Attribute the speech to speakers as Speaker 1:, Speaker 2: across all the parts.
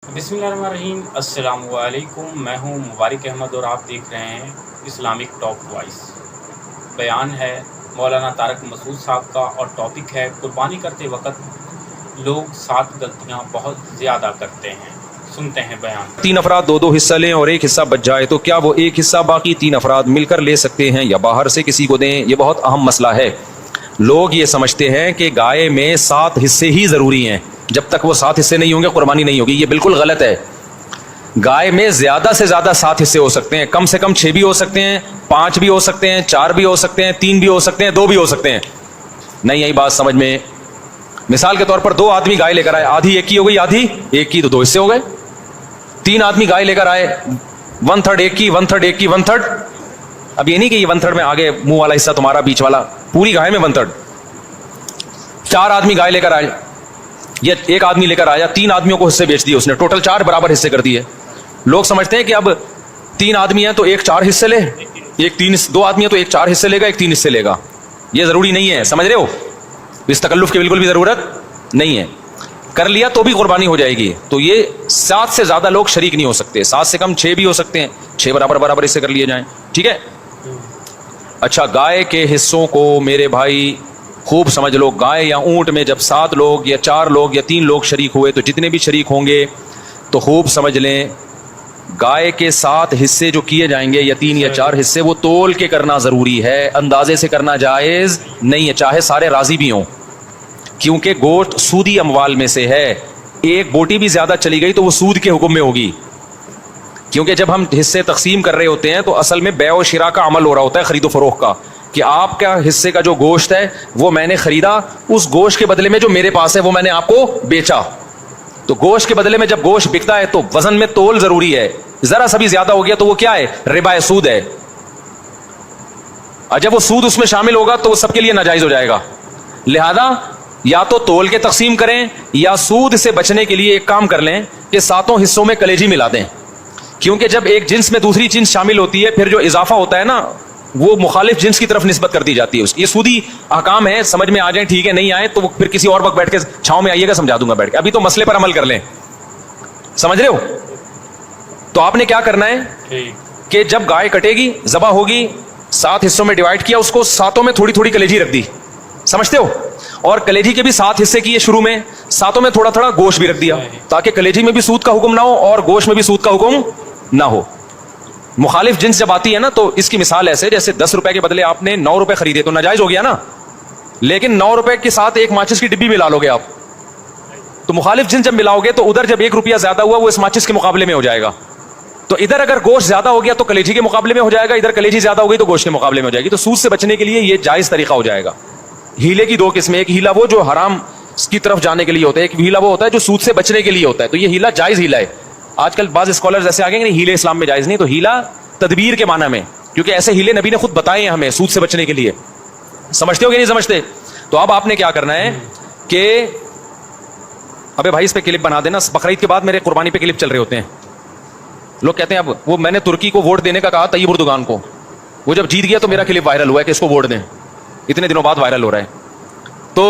Speaker 1: बिस्मिल्लाहिर्रहमानिर्रहीम। अस्सलाम वालेकुम। मैं हूं मुबारक अहमद और आप देख रहे हैं इस्लामिक टॉप वॉइस। बयान है मौलाना तारक मसूद साहब का और टॉपिक है कुर्बानी करते वक्त लोग 7 गलतियां बहुत ज़्यादा करते हैं। सुनते हैं बयान।
Speaker 2: 3 अफराद दो हिस्सा लें और एक हिस्सा बच जाए तो क्या वो एक हिस्सा बाकी 3 अफराद मिलकर ले सकते हैं या बाहर से किसी को दें? ये बहुत अहम मसला है। लोग ये समझते हैं कि गाय में 7 हिस्से ही ज़रूरी हैं, जब तक वो 7 हिस्से नहीं होंगे कुर्बानी नहीं होगी। ये बिल्कुल गलत है। गाय में ज़्यादा से ज़्यादा 7 हिस्से हो सकते हैं, कम से कम 6 भी हो सकते हैं, 5 भी हो सकते हैं, 4 भी हो सकते हैं, 3 भी हो सकते हैं, 2 भी हो सकते हैं। नहीं आई बात समझ में? मिसाल के तौर पर 2 आदमी गाय लेकर आए, आधी एक की हो गई, आधी एक की, तो 2 हिस्से हो गए। 3 आदमी गाय लेकर आए, 1/3 एक की, 1/3 एक की, 1/3। अब ये नहीं कि ये 1/3 में आगे मुंह वाला हिस्सा तुम्हारा, बीच वाला, पूरी गाय में 1/3। 4 आदमी गाय लेकर आए, ये एक आदमी लेकर आया, 3 आदमियों को हिस्से बेच दिए उसने, टोटल 4 बराबर हिस्से कर दिए। लोग समझते हैं कि अब 3 आदमी हैं तो एक 4 हिस्से ले, एक 2 आदमी है तो एक 4 हिस्से लेगा, एक 3 हिस्से लेगा। ये जरूरी नहीं है, समझ रहे हो? इस तकल्लुफ की बिल्कुल भी जरूरत नहीं है। कर लिया तो भी कुर्बानी हो जाएगी। तो ये 7 से ज्यादा लोग शरीक नहीं हो सकते, 7 से कम 6 भी हो सकते हैं, 6 बराबर बराबर हिस्से कर लिए जाएं, ठीक है। अच्छा, गाय के हिस्सों को मेरे भाई खूब समझ लो। गाय या ऊंट में जब 7 लोग या 4 लोग या 3 लोग शरीक हुए तो जितने भी शरीक होंगे तो खूब समझ लें, गाय के 7 हिस्से जो किए जाएंगे या 3 या 4 हिस्से, वो तोल के करना ज़रूरी है, अंदाजे से करना जायज़ नहीं है, चाहे सारे राज़ी भी हों। क्योंकि गोश्त सूदी अमवाल में से है, एक बोटी भी ज़्यादा चली गई तो वो सूद के हुक्म में होगी। क्योंकि जब हम हिस्से तकसीम कर रहे होते हैं तो असल में बै और शिरा का अमल हो रहा होता है, ख़रीदो फ़रोख्त का, कि आपका हिस्से का जो गोश्त है वो मैंने ख़रीदा, उस गोश्त के बदले में जो मेरे पास है वो मैंने आपको बेचा। तो गोश्त के बदले में जब गोश्त बिकता है तो वजन में तोल जरूरी है। जरा सा भी ज्यादा हो गया तो वो क्या है? रिबा, सूद है। और जब वो सूद उसमें शामिल होगा तो वो सबके लिए नाजायज हो जाएगा। लिहाजा या तो तोल के तकसीम करें या सूद से बचने के लिए एक काम कर लें कि 7 हिस्सों में कलेजी मिला दें। क्योंकि जब एक जिन्स में दूसरी जिन्स शामिल होती है, फिर जो इजाफा होता है ना, वो मुखालिफ जिन्स की तरफ निस्बत कर दी जाती है उसकी। ये सूदी अहकाम है, समझ में आ जाए ठीक है, नहीं आए तो फिर किसी और वक्त बैठ के छांव में आइएगा, समझा दूंगा बैठ के। अभी तो मसले पर अमल कर लें, समझ रहे हो? तो आपने क्या करना है कि जब गाय कटेगी, ज़बह होगी, 7 हिस्सों में डिवाइड किया, उसको 7 में थोड़ी थोड़ी कलेजी रख दी, समझते हो? और कलेजी के भी 7 हिस्से किए शुरू में, 7 में थोड़ा थोड़ा गोश्त भी रख दिया, ताकि कलेजी में भी सूद का हुक्म ना हो और गोश्त में भी सूद का हुक्म ना हो। मुखालिफ जिन्स जब आती है ना, तो इसकी मिसाल ऐसे, जैसे 10 रुपए के बदले आपने 9 रुपए खरीदे तो नाजायज हो गया ना। लेकिन 9 रुपए के साथ एक माचिस की डिब्बी मिला लोगे आप, तो मुखालिफ जिन्स जब मिलाओगे तो उधर जब 1 रुपया ज्यादा हुआ वो इस माचिस के मुकाबले में हो जाएगा। तो इधर अगर गोश्त ज्यादा हो गया तो कलेजी के मुकाबले में हो जाएगा, इधर कलेजी ज्यादा हो गई तो गोश्त के मुकाबले में हो जाएगी। तो सूद से बचने के लिए ये जायज तरीका हो जाएगा। हीले की 2 किस्में, एक हीला वो जो हराम की तरफ जाने के लिए होता है, एक हीला वो होता है जो सूद से बचने के लिए होता है। तो ये हीला जायज हीला है। आजकल बाज स्कॉलर्स ऐसे आ गए नहीं, हीले इस्लाम में जायज नहीं, तो हीला तदबीर के माना में, क्योंकि ऐसे हीले नबी ने खुद बताए हैं हमें सूद से बचने के लिए। समझते हो कि नहीं समझते? तो अब आपने क्या करना है कि अबे भाई इस पे क्लिप बना देना। बकरीद के बाद मेरे कुर्बानी पे क्लिप चल रहे होते हैं, लोग कहते हैं अब वो मैंने तुर्की को वोट देने का कहा तैयब उर्दुगान को, वो जब जीत गया तो मेरा क्लिप वायरल हुआ है कि इसको वोट दें, इतने दिनों बाद वायरल हो रहा है। तो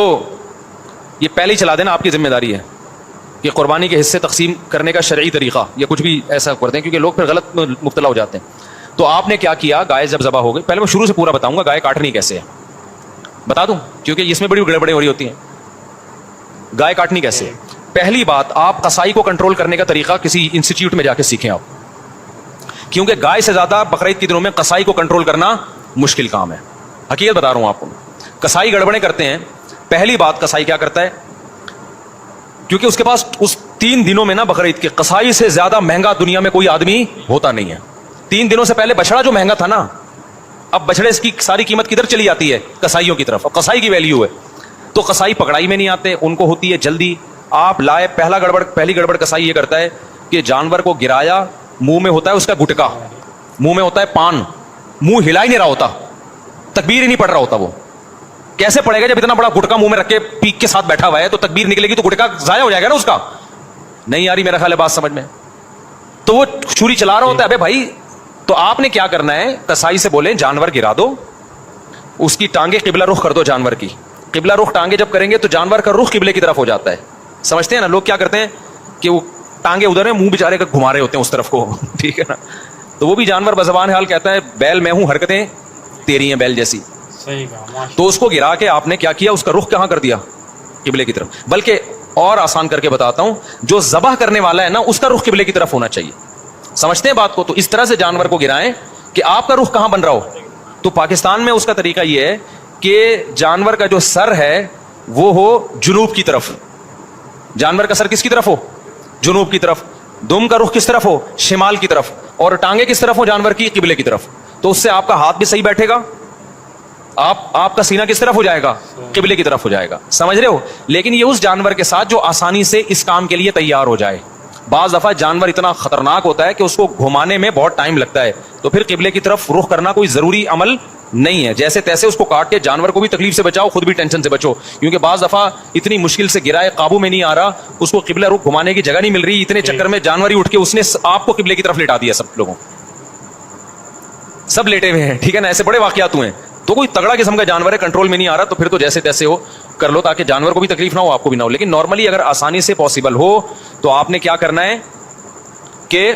Speaker 2: ये पहले ही चला देना, आपकी जिम्मेदारी है कि कुर्बानी के हिस्से तकसीम करने का शरई तरीका या कुछ भी ऐसा करते हैं, क्योंकि लोग फिर गलत में मुब्तला हो जाते हैं। तो आपने क्या किया, गाय जब ज़बह हो गई, पहले मैं शुरू से पूरा बताऊंगा गाय काटनी कैसे है, बता दूं, क्योंकि इसमें बड़ी गड़बड़ें हो रही होती हैं। गाय काटनी कैसे है? पहली बात, आप कसाई को कंट्रोल करने का तरीका किसी इंस्टीट्यूट में जाके सीखें आप, क्योंकि गाय से ज्यादा बकरीद के दिनों में कसाई को कंट्रोल करना मुश्किल काम है। हकीकत बता रहा हूं आपको, कसाई गड़बड़ें करते हैं। पहली बात, कसाई क्या करता है, क्योंकि उसके पास उस 3 दिनों में ना बकरीद के, कसाई से ज्यादा महंगा दुनिया में कोई आदमी होता नहीं है। 3 दिनों से पहले बछड़ा जो महंगा था ना, अब बछड़े की सारी कीमत किधर चली जाती है? कसाईयों की तरफ। और कसाई की वैल्यू है, तो कसाई पकड़ाई में नहीं आते, उनको होती है जल्दी। आप लाए, पहली गड़बड़ कसाई ये करता है कि जानवर को गिराया, मुंह में होता है उसका गुटका, मुंह में होता है पान, मुंह हिला ही नहीं रहा होता, तकबीर ही नहीं पढ़ रहा होता। वो कैसे पड़ेगा जब इतना बड़ा गुटका मुंह में रख के पीक के साथ बैठा हुआ है? तो तकबीर निकलेगी तो गुटका जाया हो जाएगा ना उसका। नहीं आ रही मेरा ख्याल है बात समझ में? तो वो छुरी चला रहा होता है। अबे भाई, तो आपने क्या करना है, कसाई से बोले जानवर गिरा दो, उसकी टांगे किबला रुख कर दो जानवर की। किबला रुख टांगे जब करेंगे तो जानवर का रुख किबले की तरफ हो जाता है। समझते हैं ना? लोग क्या करते हैं कि वो ٹانگیں ادھر ہیں, منہ بیچارے کا گھما رہے ہوتے ہیں اس طرف کو, ٹھیک ہے نا. تو وہ بھی جانور بزبان حال کہتا ہے بیل میں ہوں, حرکتیں تیری ہیں بیل جیسی.
Speaker 1: صحیح کہا.
Speaker 2: تو اس کو گرا کے آپ نے کیا کیا, اس کا رخ کہاں کر دیا, قبلے کی طرف. بلکہ اور آسان کر کے بتاتا ہوں, جو ذبح کرنے والا ہے نا اس کا رخ قبلے کی طرف ہونا چاہیے. سمجھتے ہیں بات کو؟ تو اس طرح سے جانور کو گرائیں کہ آپ کا رخ کہاں بن رہا ہو. تو پاکستان میں اس کا طریقہ یہ ہے کہ جانور کا جو سر ہے وہ ہو جنوب کی طرف. جانور کا سر کس کی طرف ہو, جنوب کی طرف. دم کا رخ کس طرف ہو, شمال کی طرف. اور ٹانگیں کس طرف ہو جانور کی, قبلے کی طرف. تو اس سے آپ کا ہاتھ بھی صحیح بیٹھے گا, آپ کا سینہ کس طرف ہو جائے گا, قبلے کی طرف ہو جائے گا. سمجھ رہے ہو؟ لیکن یہ اس جانور کے ساتھ جو آسانی سے اس کام کے لیے تیار ہو جائے. بعض دفعہ جانور اتنا خطرناک ہوتا ہے کہ اس کو گھمانے میں بہت ٹائم لگتا ہے, تو پھر قبلے کی طرف رخ کرنا کوئی ضروری عمل نہیں ہے. جیسے تیسے اس کو کاٹ کے جانور کو بھی تکلیف سے بچاؤ, خود بھی ٹینشن سے بچو, کیونکہ بعض دفعہ اتنی مشکل سے گرا ہے, قابو میں نہیں آ رہا, اس کو قبلہ رخ گھمانے کی جگہ نہیں مل رہی, اتنے چکر میں جانور ہی اٹھ کے اس نے آپ کو قبلے کی طرف لٹا دیا. سب لوگوں سب لیٹے ہوئے ہیں, ٹھیک ہے نا, ایسے بڑے واقعات ہوئے ہیں. تو کوئی تگڑا قسم کا جانور ہے, کنٹرول میں نہیں آ رہا, تو پھر تو جیسے تیسے ہو کر لو تاکہ جانور کو بھی تکلیف نہ ہو, آپ کو بھی نہ ہو. لیکن نارملی اگر آسانی سے پاسبل ہو تو آپ نے کیا کرنا ہے کہ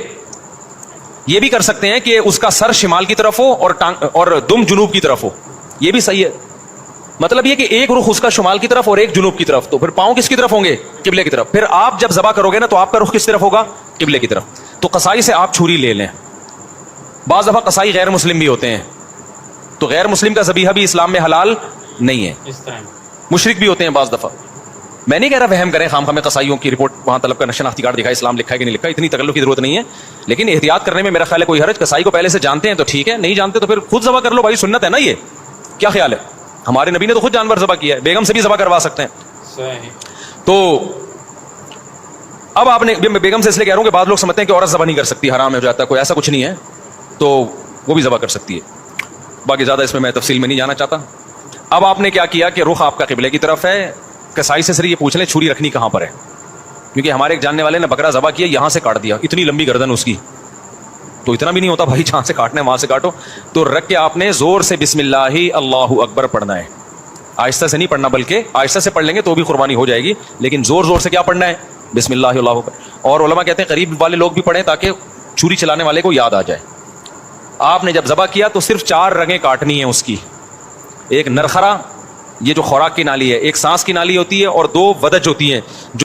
Speaker 2: یہ بھی کر سکتے ہیں کہ اس کا سر شمال کی طرف ہو اور دم جنوب کی طرف ہو. یہ بھی صحیح ہے. مطلب یہ کہ ایک رخ اس کا شمال کی طرف اور ایک جنوب کی طرف. تو پھر پاؤں کس کی طرف ہوں گے, قبلے کی طرف. پھر آپ جب ذبح کرو گے نا تو آپ کا رخ کس طرف ہوگا, قبلے کی طرف. تو قصائی سے آپ چھری لے لیں. بعض دفعہ قصائی غیر مسلم بھی ہوتے ہیں, تو غیر مسلم کا ذبیحہ بھی اسلام میں حلال نہیں ہے.
Speaker 1: اس طرح
Speaker 2: مشرک بھی ہوتے ہیں بعض دفعہ. میں نہیں کہہ رہا وہم کریں خام خامے قصائیوں کی رپورٹ وہاں طلب کا شناختی کارڈ دکھا, اسلام لکھا ہے کہ نہیں لکھا, اتنی تکلف کی ضرورت نہیں ہے. لیکن احتیاط کرنے میں میرا خیال ہے کوئی حرج. قصائی کو پہلے سے جانتے ہیں تو ٹھیک ہے, نہیں جانتے تو پھر خود ذبح کر لو بھائی, سنت ہے نا یہ. کیا خیال ہے؟ ہمارے نبی نے تو خود جانور ذبح کیا ہے, بیگم سے بھی ذبح کروا سکتے ہیں.
Speaker 1: صحیح.
Speaker 2: تو اب آپ نے بیگم سے اس لیے کہہ رہا ہوں کہ بعض لوگ سمجھتے ہیں کہ عورت ذبح نہیں کر سکتی, حرام ہو جاتا ہے, کوئی ایسا کچھ نہیں ہے, تو وہ بھی ذبح کر سکتی ہے. باقی زیادہ اس میں تفصیل میں نہیں جانا چاہتا. اب آپ نے کیا کیا کہ رخ آپ کا قبلے کی طرف ہے. کسائی سے صرف یہ پوچھ لیں چھری رکھنی کہاں پر ہے, کیونکہ ہمارے ایک جاننے والے نے بکرا ذبح کیا, یہاں سے کاٹ دیا, اتنی لمبی گردن اس کی. تو اتنا بھی نہیں ہوتا بھائی, جہاں سے کاٹنا ہے وہاں سے کاٹو. تو رکھ کے آپ نے زور سے بسم اللہ اللہ اکبر پڑھنا ہے. آہستہ سے نہیں پڑھنا, بلکہ آہستہ سے پڑھ لیں گے تو بھی قربانی ہو جائے گی, لیکن زور زور سے کیا پڑھنا ہے, بسم اللہ اللہ اکبر. اور علماء کہتے ہیں قریب والے لوگ بھی پڑھیں تاکہ چھری چلانے والے کو یاد آ جائے. آپ نے جب ذبح کیا تو صرف 4 رگیں کاٹنی ہیں اس کی. ایک نرخرا, یہ جو خوراک کی نالی ہے, ایک سانس کی نالی ہوتی ہے, اور 2 ودج ہوتی ہیں.